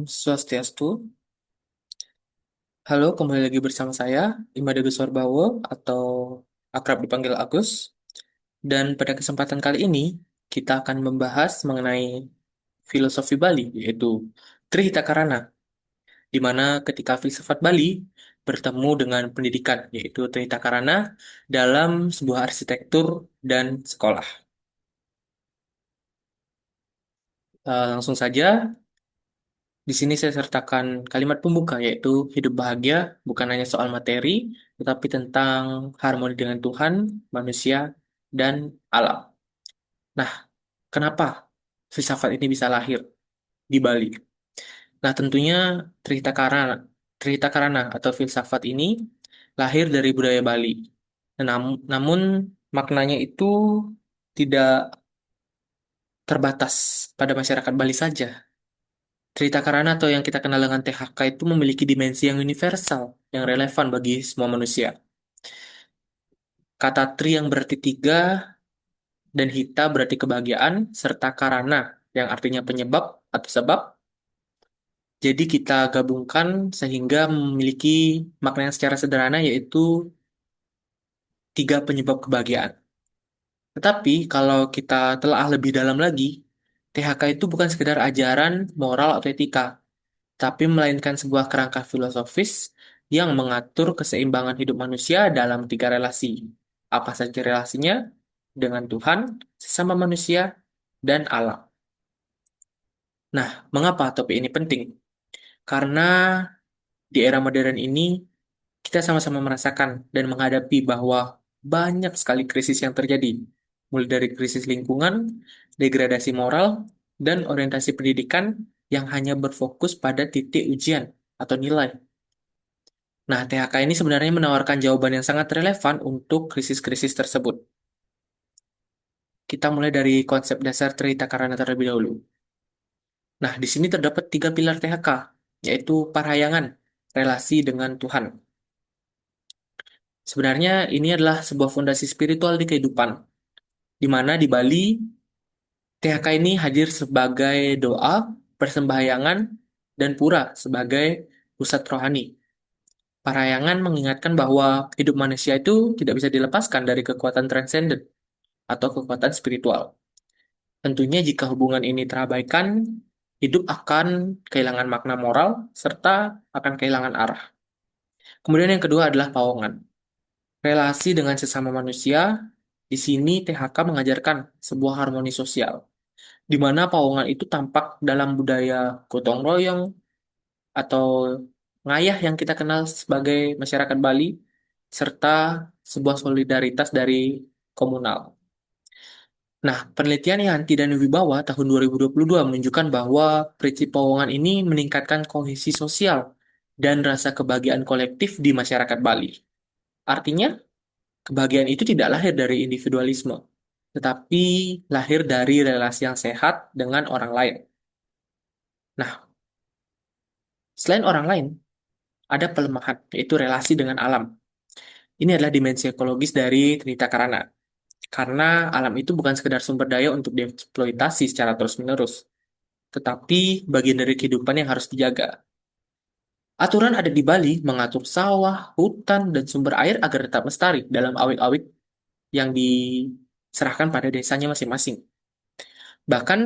Swastiastu. Halo, kembali lagi bersama saya, Imade Guswarbawo atau akrab dipanggil Agus. Dan pada kesempatan kali ini, kita akan membahas mengenai filosofi Bali, yaitu Trihita Karana, di mana ketika filsafat Bali bertemu dengan pendidikan, yaitu Trihita Karana, dalam sebuah arsitektur dan sekolah. Langsung saja, di sini saya sertakan kalimat pembuka, yaitu hidup bahagia bukan hanya soal materi, tetapi tentang harmoni dengan Tuhan, manusia, dan alam. Nah, kenapa filsafat ini bisa lahir di Bali? Nah, tentunya Trihita Karana, Trihita Karana atau filsafat ini lahir dari budaya Bali. Namun maknanya itu tidak terbatas pada masyarakat Bali saja. Cerita Karana atau yang kita kenal dengan THK itu memiliki dimensi yang universal, yang relevan bagi semua manusia. Kata tri yang berarti tiga dan hita berarti kebahagiaan, serta karana yang artinya penyebab atau sebab. Jadi kita gabungkan sehingga memiliki makna yang secara sederhana yaitu tiga penyebab kebahagiaan. Tetapi kalau kita telah lebih dalam lagi, THK itu bukan sekedar ajaran, moral, atau etika, tapi melainkan sebuah kerangka filosofis yang mengatur keseimbangan hidup manusia dalam tiga relasi. Apa saja relasinya? Dengan Tuhan, sesama manusia, dan alam. Nah, mengapa topik ini penting? Karena di era modern ini, kita sama-sama merasakan dan menghadapi bahwa banyak sekali krisis yang terjadi, mulai dari krisis lingkungan, degradasi moral, dan orientasi pendidikan yang hanya berfokus pada titik ujian atau nilai. Nah, THK ini sebenarnya menawarkan jawaban yang sangat relevan untuk krisis-krisis tersebut. Kita mulai dari konsep dasar cerita karena terlebih dahulu. Nah, di sini terdapat tiga pilar THK, yaitu parhayangan, relasi dengan Tuhan. Sebenarnya ini adalah sebuah fondasi spiritual di kehidupan, di mana di Bali, THK ini hadir sebagai doa, persembahyangan, dan pura sebagai pusat rohani. Parhayangan mengingatkan bahwa hidup manusia itu tidak bisa dilepaskan dari kekuatan transenden atau kekuatan spiritual. Tentunya jika hubungan ini terabaikan, hidup akan kehilangan makna moral serta akan kehilangan arah. Kemudian yang kedua adalah pawongan. Relasi dengan sesama manusia, di sini THK mengajarkan sebuah harmoni sosial, di mana pawongan itu tampak dalam budaya gotong royong atau ngayah yang kita kenal sebagai masyarakat Bali, serta sebuah solidaritas dari komunal. Nah, penelitian Yanti dan Wibawa tahun 2022 menunjukkan bahwa prinsip powongan ini meningkatkan kohesi sosial dan rasa kebahagiaan kolektif di masyarakat Bali. Artinya, kebahagiaan itu tidak lahir dari individualisme, tetapi lahir dari relasi yang sehat dengan orang lain. Nah, selain orang lain, ada pelemahan, yaitu relasi dengan alam. Ini adalah dimensi ekologis dari Trita Karana. Karena alam itu bukan sekedar sumber daya untuk dieksploitasi secara terus-menerus, tetapi bagian dari kehidupan yang harus dijaga. Aturan ada di Bali mengatur sawah, hutan, dan sumber air agar tetap lestari dalam awik-awik yang diserahkan pada desanya masing-masing. Bahkan,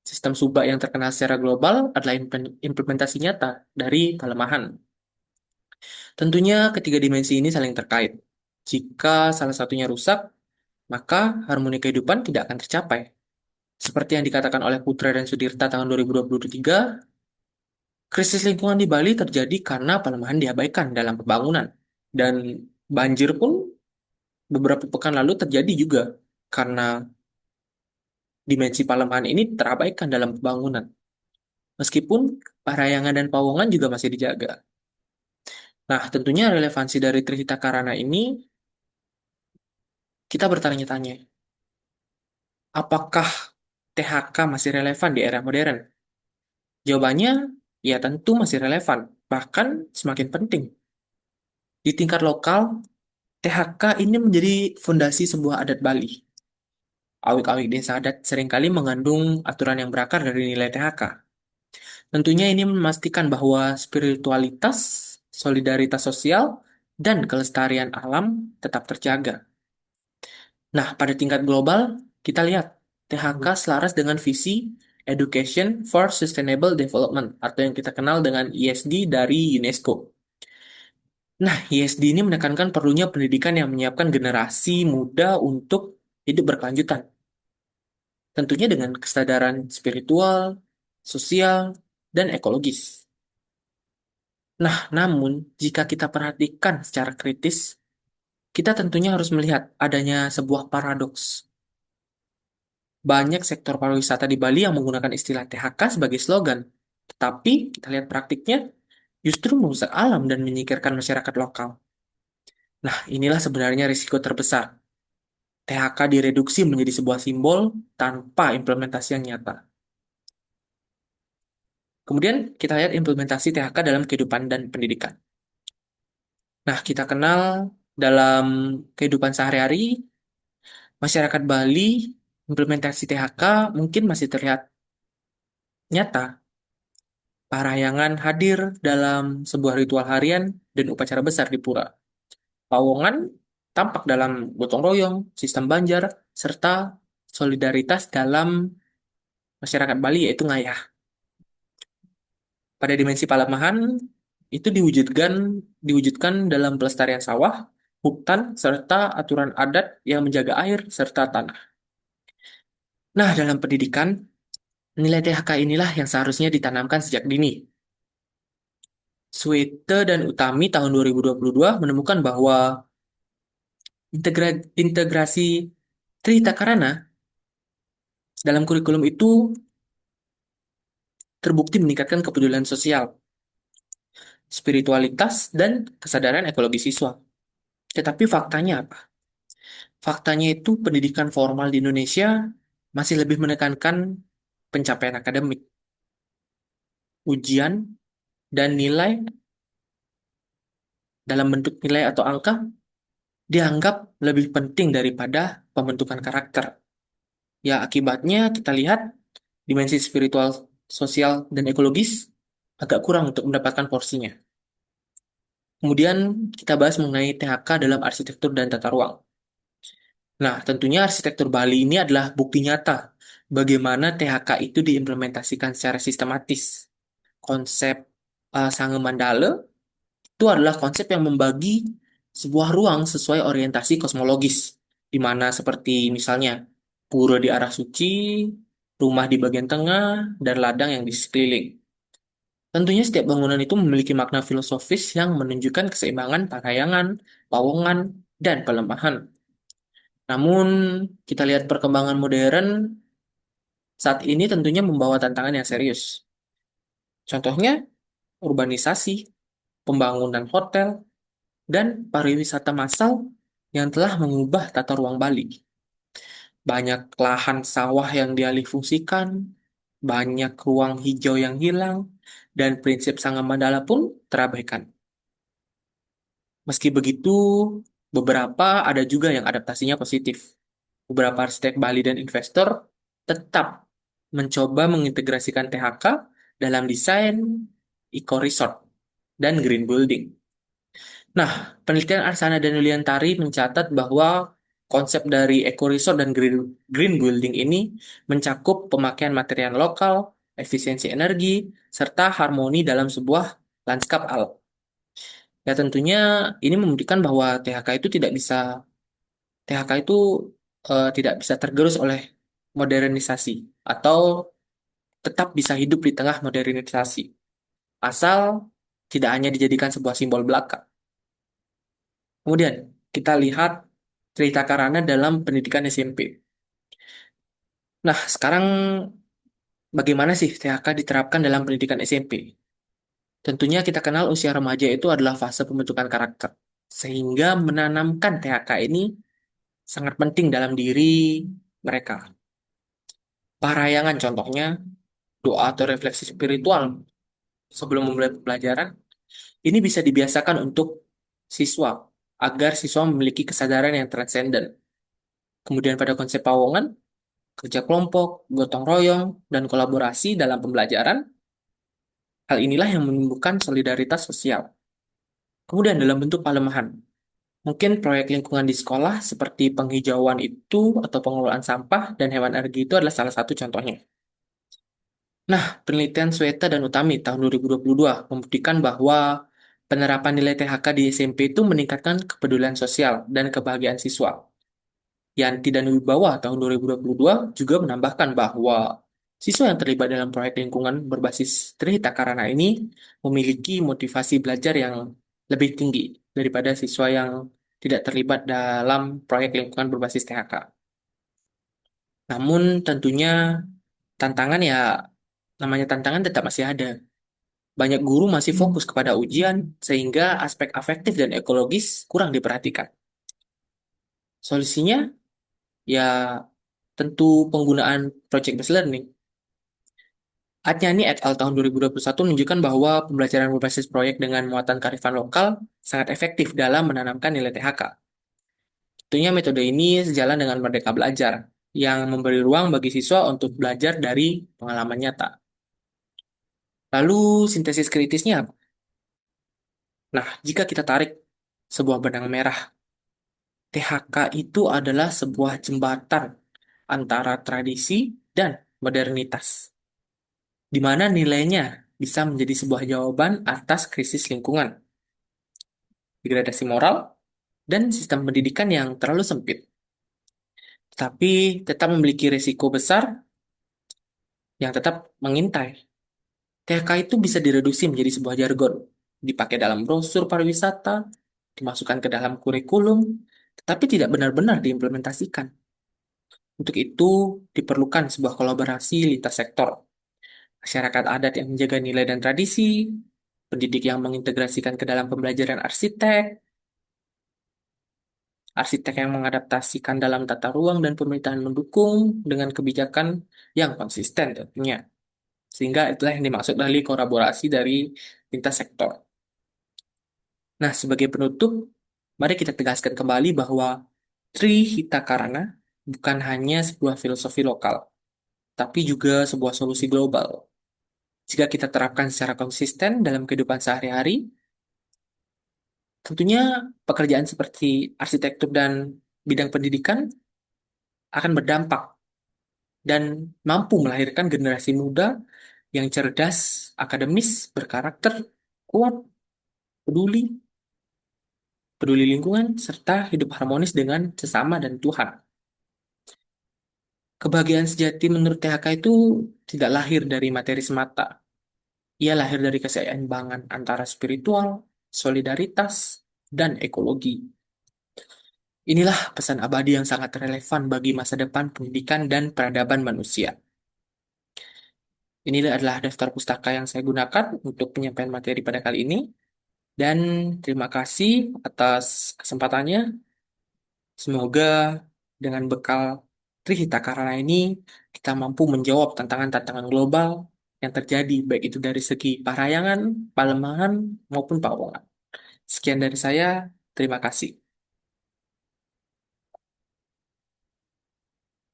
sistem subak yang terkenal secara global adalah implementasi nyata dari pelemahan. Tentunya ketiga dimensi ini saling terkait. Jika salah satunya rusak, maka harmoni kehidupan tidak akan tercapai. Seperti yang dikatakan oleh Putra dan Sudirta tahun 2023, krisis lingkungan di Bali terjadi karena pelemahan diabaikan dalam pembangunan. Dan banjir pun beberapa pekan lalu terjadi juga karena dimensi pelemahan ini terabaikan dalam pembangunan. Meskipun Parayangan dan Pawongan juga masih dijaga. Nah, tentunya relevansi dari Trihita Karana ini kita bertanya-tanya, apakah THK masih relevan di era modern? Jawabannya, ya tentu masih relevan, bahkan semakin penting. Di tingkat lokal, THK ini menjadi fondasi sebuah adat Bali. Awik-awik desa adat seringkali mengandung aturan yang berakar dari nilai THK. Tentunya ini memastikan bahwa spiritualitas, solidaritas sosial, dan kelestarian alam tetap terjaga. Nah, pada tingkat global, kita lihat THK selaras dengan visi Education for Sustainable Development atau yang kita kenal dengan ESD dari UNESCO. Nah, ESD ini menekankan perlunya pendidikan yang menyiapkan generasi muda untuk hidup berkelanjutan. Tentunya dengan kesadaran spiritual, sosial, dan ekologis. Nah, namun jika kita perhatikan secara kritis, kita tentunya harus melihat adanya sebuah paradoks. Banyak sektor pariwisata di Bali yang menggunakan istilah THK sebagai slogan, tetapi kita lihat praktiknya justru merusak alam dan menyingkirkan masyarakat lokal. Nah, inilah sebenarnya risiko terbesar. THK direduksi menjadi sebuah simbol tanpa implementasi yang nyata. Kemudian kita lihat implementasi THK dalam kehidupan dan pendidikan. Nah, kita kenal dalam kehidupan sehari-hari, masyarakat Bali, implementasi THK mungkin masih terlihat nyata. Parahyangan hadir dalam sebuah ritual harian dan upacara besar di pura. Pawongan tampak dalam gotong royong, sistem banjar, serta solidaritas dalam masyarakat Bali yaitu ngayah. Pada dimensi Palemahan itu diwujudkan dalam pelestarian sawah, hutan, serta aturan adat yang menjaga air serta tanah. Nah, dalam pendidikan, nilai THK inilah yang seharusnya ditanamkan sejak dini. Swete dan Utami tahun 2022 menemukan bahwa integrasi Trita Karana dalam kurikulum itu terbukti meningkatkan kepedulian sosial, spiritualitas, dan kesadaran ekologi siswa. Tetapi faktanya apa? Faktanya itu pendidikan formal di Indonesia masih lebih menekankan pencapaian akademik, ujian, dan nilai dalam bentuk nilai atau angka dianggap lebih penting daripada pembentukan karakter. Ya, akibatnya kita lihat dimensi spiritual, sosial, dan ekologis agak kurang untuk mendapatkan porsinya. Kemudian kita bahas mengenai THK dalam arsitektur dan tata ruang. Nah, tentunya arsitektur Bali ini adalah bukti nyata bagaimana THK itu diimplementasikan secara sistematis. Konsep Sange Mandala itu adalah konsep yang membagi sebuah ruang sesuai orientasi kosmologis, di mana seperti misalnya pura di arah suci, rumah di bagian tengah, dan ladang yang di sekeliling. Tentunya setiap bangunan itu memiliki makna filosofis yang menunjukkan keseimbangan parahyangan, pawongan, dan pelemahan. Namun, kita lihat perkembangan modern saat ini tentunya membawa tantangan yang serius. Contohnya, urbanisasi, pembangunan hotel, dan pariwisata massal yang telah mengubah tata ruang Bali. Banyak lahan sawah yang dialihfungsikan, banyak ruang hijau yang hilang, dan prinsip Sangga Mandala pun terabaikan. Meski begitu, beberapa ada juga yang adaptasinya positif. Beberapa arsitek Bali dan investor tetap mencoba mengintegrasikan THK dalam desain eco-resort dan green building. Nah, penelitian Arsana dan Yuliantari mencatat bahwa konsep dari eco-resort dan green building ini mencakup pemakaian material lokal, efisiensi energi, serta harmoni dalam sebuah lanskap alam. Ya tentunya ini membuktikan bahwa THK itu tidak bisa tergerus oleh modernisasi atau tetap bisa hidup di tengah modernisasi. Asal tidak hanya dijadikan sebuah simbol belaka. Kemudian kita lihat cerita Karana dalam pendidikan SMP. Nah, sekarang bagaimana sih THK diterapkan dalam pendidikan SMP? Tentunya kita kenal usia remaja itu adalah fase pembentukan karakter. Sehingga menanamkan THK ini sangat penting dalam diri mereka. Parahyangan contohnya, doa atau refleksi spiritual sebelum memulai pelajaran, ini bisa dibiasakan untuk siswa, agar siswa memiliki kesadaran yang transenden. Kemudian pada konsep pawongan, kerja kelompok, gotong royong, dan kolaborasi dalam pembelajaran, Hal inilah yang menumbuhkan solidaritas sosial. Kemudian dalam bentuk pelemahan, mungkin proyek lingkungan di sekolah seperti penghijauan itu atau pengelolaan sampah dan hewan energi itu adalah salah satu contohnya. Nah, penelitian Sweta dan Utami tahun 2022 membuktikan bahwa penerapan nilai THK di SMP itu meningkatkan kepedulian sosial dan kebahagiaan siswa. Yanti dan Wibawa tahun 2022 juga menambahkan bahwa siswa yang terlibat dalam proyek lingkungan berbasis Trihita Karana ini memiliki motivasi belajar yang lebih tinggi daripada siswa yang tidak terlibat dalam proyek lingkungan berbasis THK. Namun tentunya tantangan ya namanya tantangan tetap masih ada. Banyak guru masih fokus kepada ujian sehingga aspek afektif dan ekologis kurang diperhatikan. Solusinya ya tentu penggunaan project based learning. Atyani et al. Tahun 2021 menunjukkan bahwa pembelajaran berbasis proyek dengan muatan kearifan lokal sangat efektif dalam menanamkan nilai THK. Tentunya metode ini sejalan dengan Merdeka Belajar, yang memberi ruang bagi siswa untuk belajar dari pengalaman nyata. Lalu sintesis kritisnya apa? Nah, jika kita tarik sebuah benang merah, THK itu adalah sebuah jembatan antara tradisi dan modernitas, di mana nilainya bisa menjadi sebuah jawaban atas krisis lingkungan, degradasi moral, dan sistem pendidikan yang terlalu sempit. Tapi tetap memiliki risiko besar yang tetap mengintai. THK itu bisa direduksi menjadi sebuah jargon, dipakai dalam brosur pariwisata, dimasukkan ke dalam kurikulum, tetapi tidak benar-benar diimplementasikan. Untuk itu, diperlukan sebuah kolaborasi lintas sektor, masyarakat adat yang menjaga nilai dan tradisi, pendidik yang mengintegrasikan ke dalam pembelajaran arsitek yang mengadaptasikan dalam tata ruang dan pemerintahan mendukung dengan kebijakan yang konsisten tentunya. Sehingga itulah yang dimaksud dari kolaborasi dari lintas sektor. Nah, sebagai penutup, mari kita tegaskan kembali bahwa Trihita Karana bukan hanya sebuah filosofi lokal, tapi juga sebuah solusi global. Jika kita terapkan secara konsisten dalam kehidupan sehari-hari, tentunya pekerjaan seperti arsitektur dan bidang pendidikan akan berdampak dan mampu melahirkan generasi muda yang cerdas, akademis, berkarakter, kuat, peduli, peduli lingkungan, serta hidup harmonis dengan sesama dan Tuhan. Kebahagiaan sejati menurut THK itu tidak lahir dari materi semata. Ia lahir dari keseimbangan antara spiritual, solidaritas, dan ekologi. Inilah pesan abadi yang sangat relevan bagi masa depan pendidikan dan peradaban manusia. Ini adalah daftar pustaka yang saya gunakan untuk penyampaian materi pada kali ini. Dan terima kasih atas kesempatannya. Semoga dengan bekal Trihita Karana ini kita mampu menjawab tantangan-tantangan global yang terjadi, baik itu dari segi parayangan, palemahan, maupun pauangan. Sekian dari saya, terima kasih.